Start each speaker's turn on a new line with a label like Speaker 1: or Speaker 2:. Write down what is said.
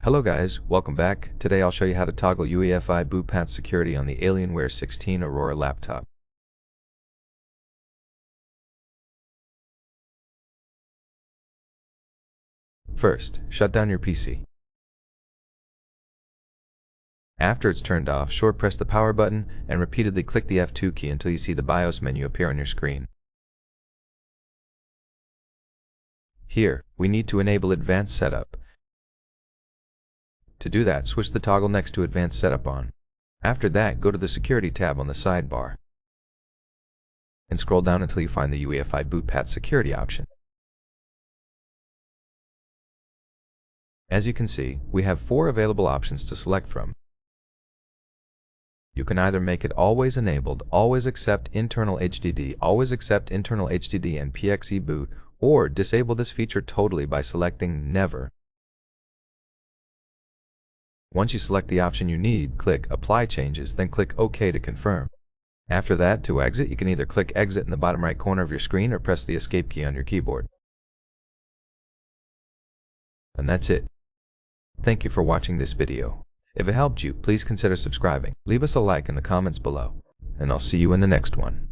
Speaker 1: Hello guys, welcome back. Today I'll show you how to toggle UEFI boot path security on the Alienware 16 Aurora laptop. First, shut down your PC. After it's turned off, short press the power button and repeatedly click the F2 key until you see the BIOS menu appear on your screen. Here, we need to enable Advanced Setup. To do that, switch the toggle next to Advanced Setup on. After that, go to the Security tab on the sidebar and scroll down until you find the UEFI boot path security option. As you can see, we have 4 available options to select from. You can either make it always enabled, always accept internal HDD, always accept internal HDD and PXE boot, or disable this feature totally by selecting Never. Once you select the option you need, click Apply Changes, then click OK to confirm. After that, to exit, you can either click Exit in the bottom right corner of your screen or press the Escape key on your keyboard. And that's it. Thank you for watching this video. If it helped you, please consider subscribing. Leave us a like in the comments below, and I'll see you in the next one.